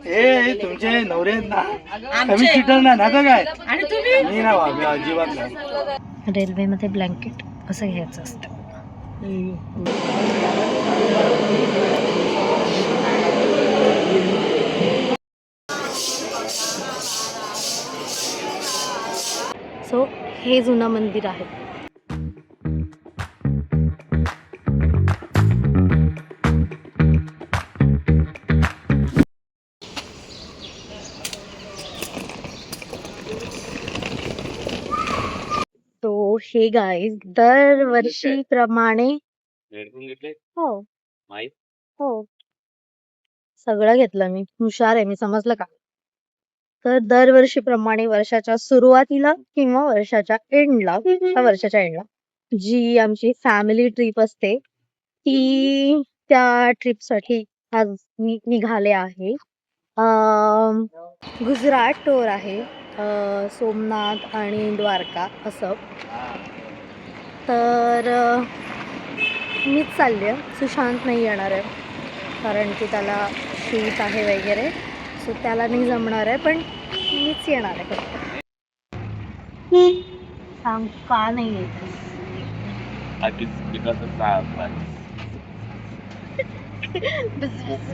हे तुमचे नवरे आहेत ना, कमी चिटर ना ना काय. आणि तुम्ही मी ना मी अजिबात नाही. रेल्वेमध्ये ब्लँकेट असं घ्यायचं असतं. सो हे जुनं मंदिर आहे. तो हे गाईज दरवर्षीप्रमाणे हो हो सगळं घेतलं मी, हुशार आहे मी, समजलं का. तर दरवर्षीप्रमाणे वर्षाच्या सुरुवातीला किंवा वर्षाच्या एंडला जी आमची फॅमिली ट्रिप असते ती त्या ट्रिपसाठी आज मी निघाले आहे. गुजरात टूर आहे, सोमनाथ आणि द्वारका असं. तर मीच चालली आहे, सुशांत नाही येणार आहे कारण की त्याला शूट आहे वगैरे, सो त्याला नाही जमणार आहे, पण मीच येणार आहे. सांग का नाही येत?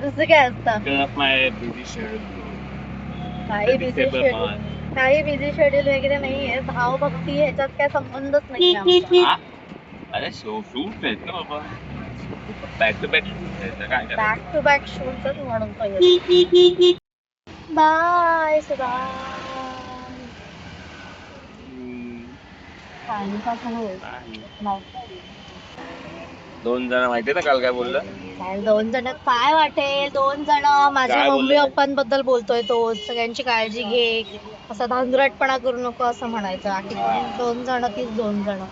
कसं काय असतं काही बिझी शेड्यूल वगैरे नाहीये, भावभक्ती ह्याच्यात काय संबंधच नाही आमचा. अरे शूट आहेत ना बाबा, बॅक टू बॅक शूटच म्हणून पाहिजे. बाय सुधा. दोन जण माहितीये ना काल काय बोललं. काय 2 जण काय वाटेल, 2 जण माझ्या काय मम्मी बोलले? पप्पांबद्दल बोलतोय तो, सगळ्यांची काळजी घे, असा धांदरटपणा करू नको असं म्हणायचं. आणि 2 जण तीच 2 जण.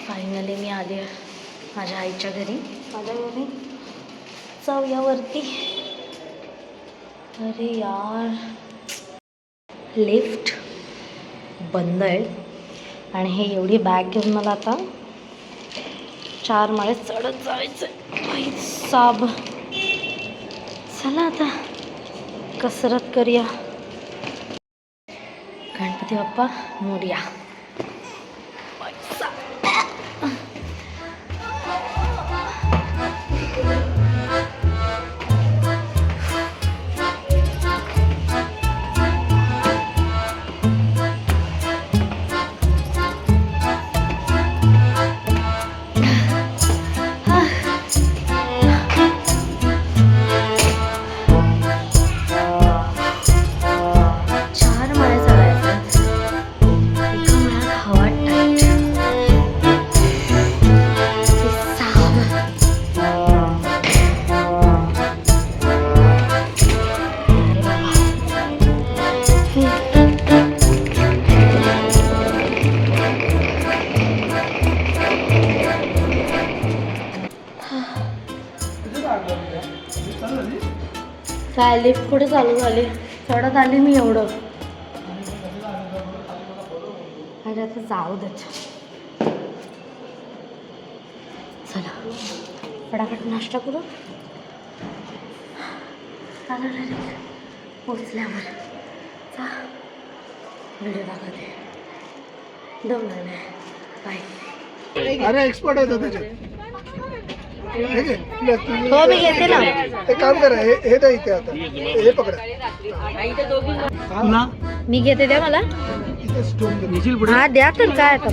फायनली मी आली माझ्या आईच्या घरी. चौयावरती. अरे यार लिफ्ट बंद आहे आणि हे एवढी बॅग घेऊन मला आता 4 माळे चढत जायचं साब. चला आता कसरत करूया. गणपती बाप्पा मोरया. काय लिफ्ट कुठे चालू झाली, चढत आली मी एवढं. अरे आता जाऊ देत. चला फटाफट नाश्ता करू. आता डायरेक्ट पोचल्यावर व्हिडिओ दाखवते. दम लागले. बाय. अरे एक्सपर्ट होतं त्याच्यात. हो मी घेते ना. ते काम करा, हे द्या इथे आता, हे पकडा ना. मी घेते, द्या मला. इथे स्टोन दे. हा द्या तर काय आता.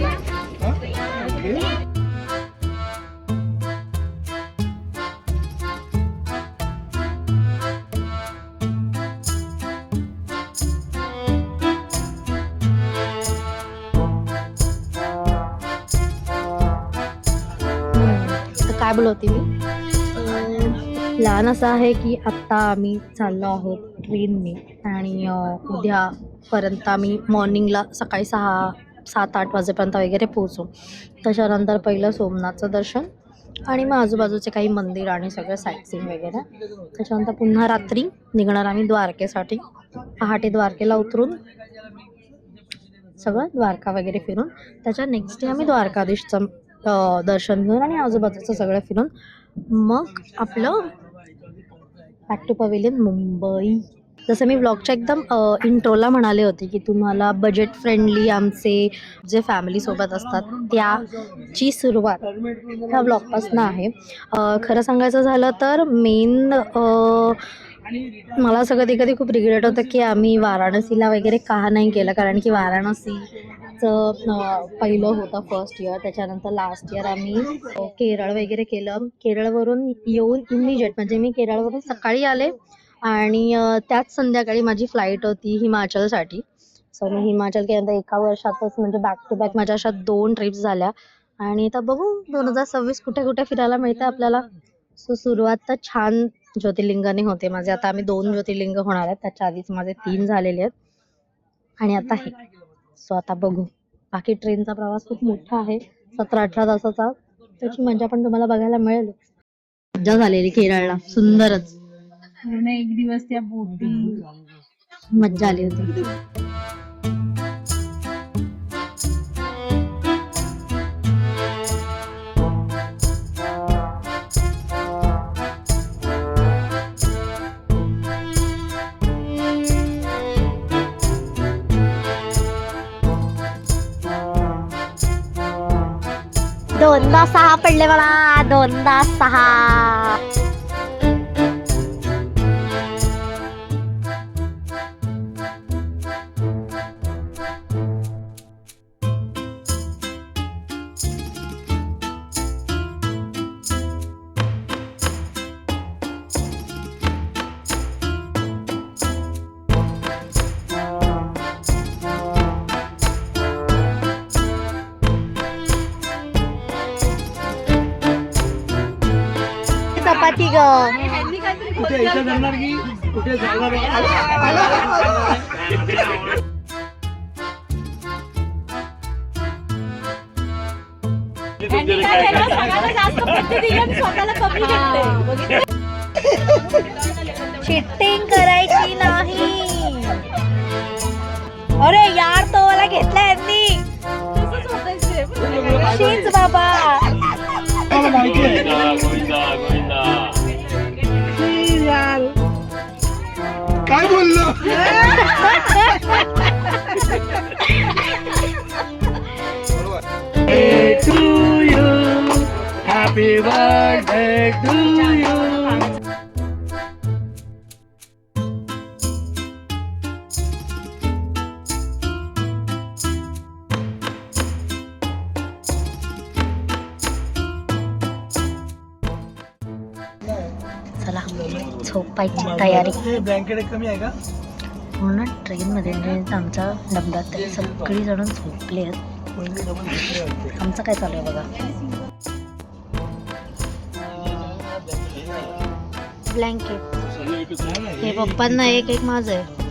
काय बोलवते मी. प्लॅन असा आहे की आत्ता आम्ही चाललो आहोत ट्रेनने आणि उद्यापर्यंत आम्ही मॉर्निंगला सकाळी 6-7-8 वाजेपर्यंत वगैरे पोहोचू. त्याच्यानंतर पहिलं सोमनाथचं दर्शन आणि मग आजूबाजूचे काही मंदिर आणि सगळं साईटसीइंग वगैरे. त्याच्यानंतर पुन्हा रात्री निघणार आम्ही द्वारकेसाठी. पहाटे द्वारकेला उतरून सगळं द्वारका वगैरे फिरून त्याच्या नेक्स्ट डे आम्ही द्वारकाधीशचं दर्शन घेऊन आणि आजूबाजूचं सगळं फिरून मग आपलं बॅक टू पवेलियन मुंबई. जसं मी व्लॉगच्या एकदम इंट्रोला म्हणाले होते की तुम्हाला बजेट फ्रेंडली आमचे जे फॅमिलीसोबत असतात त्याची सुरुवात ह्या व्लॉगपासून आहे. खरं सांगायचं झालं तर मेन मला असं कधी कधी खूप रिग्रेट होतं की आम्ही वाराणसीला वगैरे का नाही केलं, कारण की वाराणसीचं पहिलं होतं फर्स्ट इयर. त्याच्यानंतर लास्ट इयर आम्ही केरळ वगैरे केलं. केरळवरून येऊन इमिजिएट म्हणजे मी केरळवरून सकाळी आले आणि त्याच संध्याकाळी माझी फ्लाईट होती हिमाचलसाठी. सो मी हिमाचल केल्यानंतर एका वर्षातच म्हणजे बॅक टू बॅक माझ्या अशा 2 ट्रिप्स झाल्या. आणि आता बघू 2026 कुठे कुठे फिरायला मिळतं आपल्याला. सो सुरुवात तर छान ज्योतिर्लिंगाने होते माझे. आता आम्ही 2 ज्योतिर्लिंग होणार आहेत, त्याच्या आधीच माझे 3 झालेले आहेत आणि आता हे. सो आता बघू. बाकी ट्रेनचा प्रवास खूप मोठा आहे, 17-18 तासाचा. त्याची मजा पण तुम्हाला बघायला मिळेल. मजा झालेली केरळला, सुंदरच. पूर्ण एक दिवस त्या बोटी मज्जा आली होती. दोनदा 6 पडले मला, 2दा 6. चपाती ग. कुठे इथं जाणार की कुठे जाणार चिटिंग करायची नाही. अरे यार तो वाला घेतला यांनी. शीच बाबा. माहिती आहे गोविंदा गोविंदा. काय बोललो. To you, happy birthday to you. चला झोपायची तयारी. ब्लँकेट कमी आहे का. पूर्ण ट्रेनमध्ये म्हणजे आमच्या डब्यात सगळी जण झोपले आहेत. आमचं काय चालू आहे बघा. ब्लँकेट हे पप्पांना एक एक माझं आहे.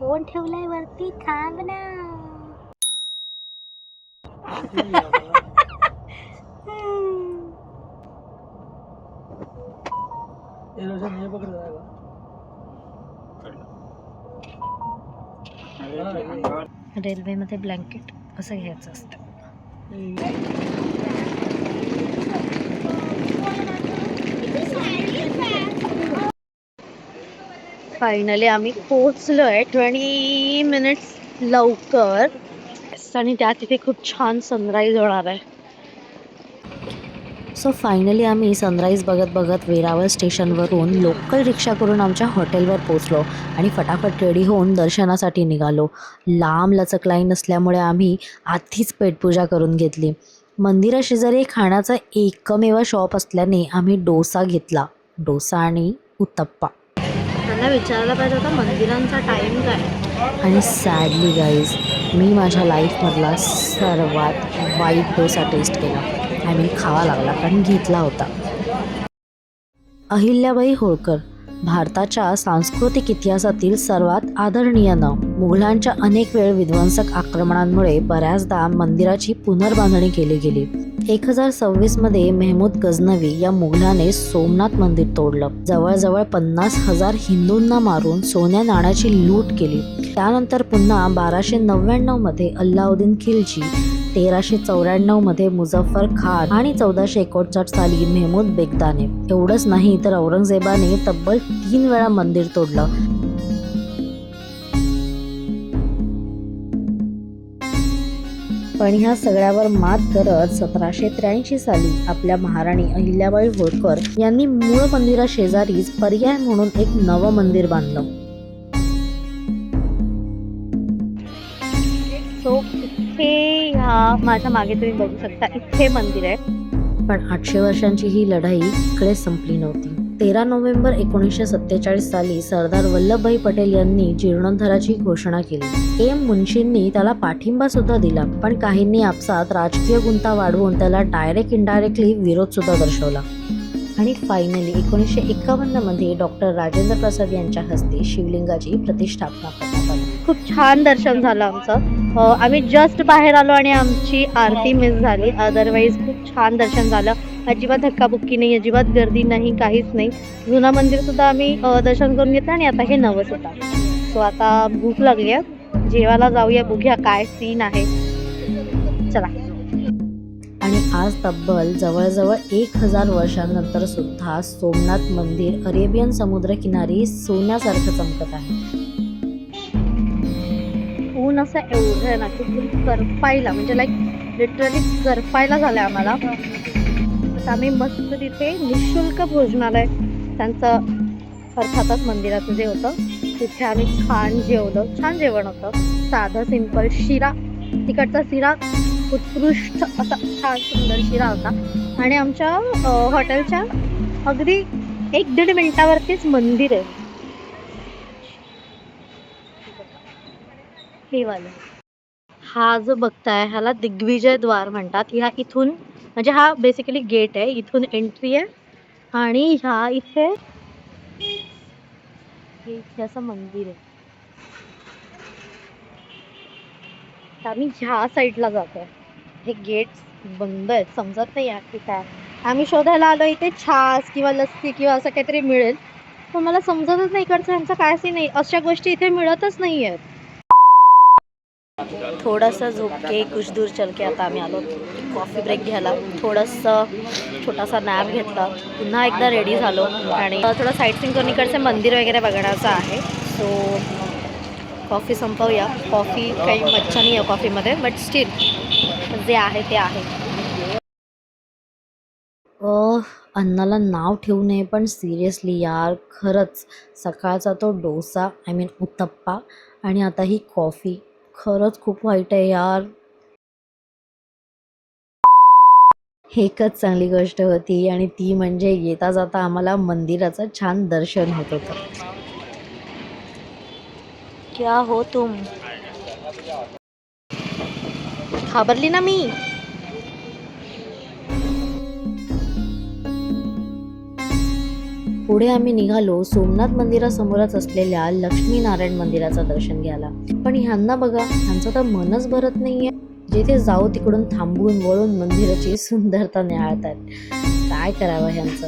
फोन ठेवलाय वरती, थांब ना. रेल्वेमध्ये ब्लँकेट असं घ्यायचं असतं. फायनली आम्ही पोहोचलोय 20 मिनिट्स लवकर. आणि त्या तिथे खूप छान सनराईज होणार आहे. सो फायनली आम्ही सनराईज बघत बघत वेरावळ स्टेशनवरून लोकल रिक्षा करून आमच्या हॉटेलवर पोचलो आणि फटाफट रेडी होऊन दर्शनासाठी निघालो. लांब लचक लाईन असल्यामुळे आम्ही आधीच पेटपूजा करून घेतली. मंदिराशेजारी खाण्याचा एकमेव शॉप असल्याने आम्ही डोसा घेतला. डोसा आणि उत्तप्पा. मला विचारायला पाहिजे होता मंदिरांचा टाईम काय. आणि सॅडली गाईज मी माझ्या लाईफमधला सर्वात वाईट डोसा टेस्ट केला. आणि खावा लागला कारण घेतला होता. अहिल्याबाई होळकर भारताच्या सांस्कृतिक इतिहासातील सर्वात आदरणीय नाव. मुघलांच्या अनेक वेळ विध्वंसक आक्रमणांमुळे बऱ्याचदा मंदिराची पुनर्बांधणी केली गेली. 1026 मध्ये मेहमूद गझनवी या मुघलाने सोमनाथ मंदिर तोडलं. जवळजवळ 50,000 हिंदूंना मारून सोन्या नाण्याची लूट केली. त्यानंतर पुन्हा 1299 मध्ये अल्लाउद्दीन खिलजी, 1394 मध्ये मुझफ्फर खान आणि 1459 साली मेहमूद बेगदाने. एवढंच नाही तर औरंगजेबाने तब्बल 3 वेळा मंदिर तोडलं. पण ह्या सगळ्यावर मात करत 1783 साली आपल्या महाराणी अहिल्याबाई होळकर यांनी मूळ मंदिराशेजारीच पर्याय म्हणून एक नवं मंदिर बांधलं. सो इथे ह्या माझ्या मागे तुम्ही बघू शकता, इथे मंदिर आहे. पण 800 वर्षांची ही लढाई इकडे संपली नव्हती. 13 नोव्हेंबर 1947 साली सरदार वल्लभभाई पटेल यांनी जीर्णोद्धाराची घोषणा केली. एम मुन्शींनी त्याला पाठिंबा सुद्धा दिला, पण काहींनी आपसात राजकीय गुंता वाढवून त्याला डायरेक्ट इनडायरेक्टली विरोध सुद्धा दर्शवला. आणि फायनली 1951 मध्ये डॉक्टर राजेंद्र प्रसाद यांच्या हस्ते शिवलिंगाची प्रतिष्ठापना करण्यात आली. खूप छान दर्शन झालं आमचं. आम्ही जस्ट बाहेर आलो आणि आमची आरती मिस झाली. अदरवाईज खूप छान दर्शन झालं. अजिबात धक्काबुक्की नाही, अजिबात गर्दी नाही, काहीच नाही. जुनं मंदिर सुद्धा आम्ही दर्शन करून घेतलं आणि आता हे नवं सुद्धा. सो आता भूक लागली आहे, जेवायला जाऊया, बघूया काय सीन आहे. चला. आणि आज तब्बल जवळजवळ 1000 वर्षांनंतर सुद्धा सोमनाथ मंदिर अरेबियन समुद्रकिनारी सोन्यासारखं चमकत आहे. ऊन असं एवढं आहे ना की करपायला, म्हणजे लाईक लिटरली करपायला झालं आम्हाला. तर आम्ही मस्त तिथे निःशुल्क भोजनालय त्यांचं अर्थातच मंदिराचं जे होतं तिथे आम्ही छान जेवलो. छान जेवण होतं, साधं सिंपल. शिरा, तिकडचा शिरा उत्कृष्ट असा छान सुंदर शिरा होता. आणि आमच्या हॉटेलच्या अगदी 1-1.5 मिनिटावरतीच मंदिर आहे. हे वाला हा जो बघताय ह्याला दिग्विजय द्वार म्हणतात. ह्या इथून, म्हणजे हा बेसिकली गेट आहे, इथून एंट्री आहे. आणि ह्या इथे असं मंदिर आहे. तर आम्ही ह्या साईडला जातोय. हे गेट बंद आहेत, समजत नाही आहे की काय. आम्ही शोधायला आलो इथे छास किंवा लस्सी किंवा असं काहीतरी मिळेल, पण मला समजतच नाही इकडचं यांचं काय सीन नाही. अशा गोष्टी इथे मिळतच नाही आहेत. थोडंसं झोपके कुछ दूर चलके आता आम्ही आलो कॉफी ब्रेक घ्यायला. थोडंसं छोटासा नॅप घेतला, पुन्हा एकदा रेडी झालो आणि थोडं साईटसीइंग करून इकडचे मंदिर वगैरे बघण्याचं आहे. सो कॉफी संपवूया. कॉफी काही मच्छा नाही आहे कॉफीमध्ये, बट स्टील जे आहे ते आहे. अन्नाला नाव ठेवू नये, पण सिरियसली यार खरंच सकाळचा तो डोसा, आय मीन उत्तप्पा, आणि आता ही कॉफी खरंच खूप वाईट आहे यार. एकच चांगली गोष्ट होती आणि ती म्हणजे येता जाता आम्हाला मंदिराचं छान दर्शन होत होतं. क्या हो तुम, घाबरली ना मी. पुढे आम्ही निघालो सोमनाथ मंदिरासमोरच असलेल्या लक्ष्मीनारायण मंदिराचं दर्शन घ्यायला. पण ह्यांना बघा, ह्यांचं तर मनच भरत नाहीये. जिथे जाऊ तिकडून थांबून वळून मंदिराची सुंदरता निहाळतात. काय करावं ह्यांचं.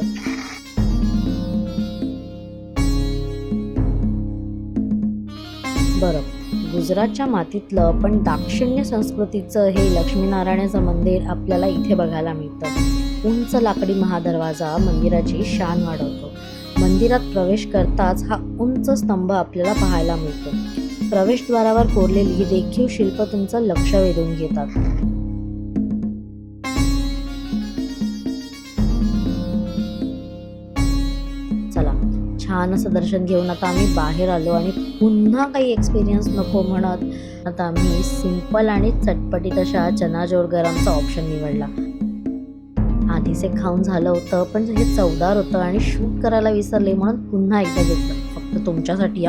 बरं, गुजरातच्या मातीतलं पण दाक्षिण्य संस्कृतीचं हे लक्ष्मीनारायणाचं मंदिर आपल्याला इथे बघायला मिळतं. उंच लाकडी महादरवाजा मंदिराची शान वाढवतो. मंदिरात प्रवेश करताच हा उंच स्तंभ आपल्याला पाहायला मिळतो. प्रवेशद्वारावर कोरलेली रेखीव शिल्प तुमचं लक्ष वेधून घेतात. चला, छान असं दर्शन घेऊन आता आम्ही बाहेर आलो आणि पुन्हा काही एक्सपिरियन्स नको म्हणत आता आम्ही सिंपल आणि चटपटीत अशा चना जोर गरमचा ऑप्शन निवडला. आधीचे खाऊन झालं होतं, पण हे चवदार होतं आणि शूट करायला विसरले म्हणून पुन्हा एकदा घेतलं, फक्त तुमच्यासाठी.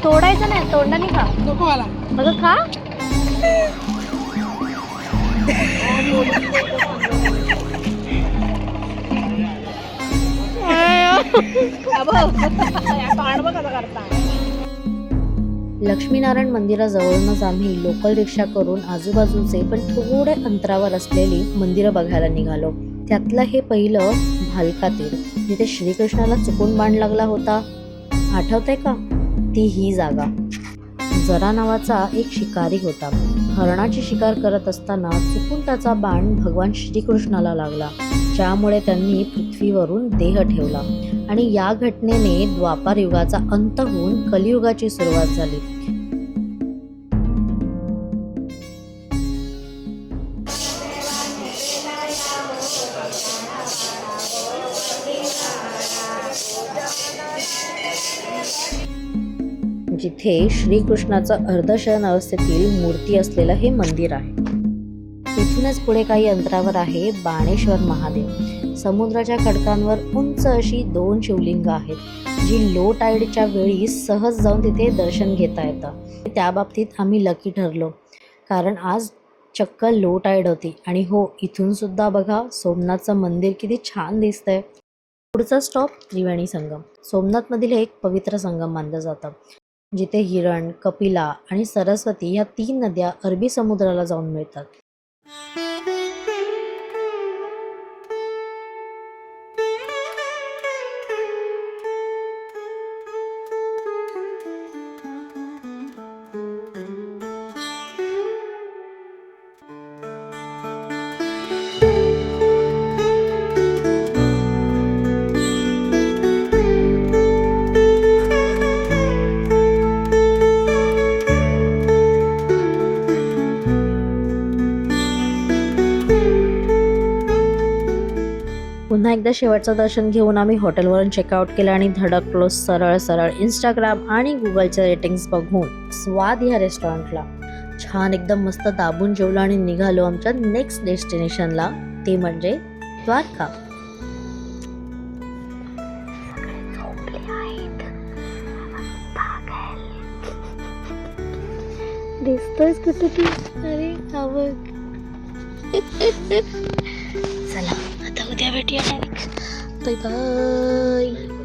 तोडायचं नाही, तोंडाने खा. नको मला. अगं खा. लक्ष्मीनारायण मंदिराजवळूनच आम्ही लोकल रिक्षा करून आजूबाजूचे पण थोडे अंतरावर असलेली मंदिरं बघायला निघालो. त्यातलं हे पहिलं भालका तीर, जिथे श्रीकृष्णाला चुकून बाण लागला होता. आठवतंय का? ती ही जागा. जरा नावाचा एक शिकारी होता. हरणाची शिकार करत असताना चुकून त्याचा बाण भगवान श्रीकृष्णाला लागला, ज्यामुळे त्यांनी पृथ्वीवरून देह ठेवला आणि या घटनेने द्वापार युगाचा अंत होऊन कलियुगाची सुरुवात झाली. जिथे श्रीकृष्णाचं अर्धशयन अवस्थेतील मूर्ती असलेलं हे मंदिर आहे. इथूनच पुढे काही अंतरावर आहे बाणेश्वर महादेव. समुद्राच्या खडकांवर उंच अशी 2 शिवलिंग आहेत, जी लो टाईडच्या वेळी सहज जाऊन तिथे दर्शन घेता येतं. त्या बाबतीत आम्ही लकी ठरलो, कारण आज चक्क लो टाईड होती. आणि हो, इथून सुद्धा बघा सोमनाथचं मंदिर किती छान दिसतंय. पुढचा स्टॉप त्रिवेणी संगम. सोमनाथमधील एक पवित्र संगम मानलं जातं, जिथे हिरण, कपिला आणि सरस्वती ह्या 3 नद्या अरबी समुद्राला जाऊन मिळतात. पुन्हा एकदा शेवटचं दर्शन घेऊन आम्ही हॉटेलवरून चेकआउट केलं आणि धडकलो सरळ सरळ इंस्टाग्राम आणि गुगलचे रेटिंग्स बघून स्वाद ह्या रेस्टॉरंटला. छान एकदम मस्त दाबून जेवलो आणि निघालो आमच्या नेक्स्ट डेस्टिनेशनला, ते म्हणजे द्वारका. दिसतोयस कुठे ती? अरे आवड. चला आता उद्या भेटूया. Bye bye.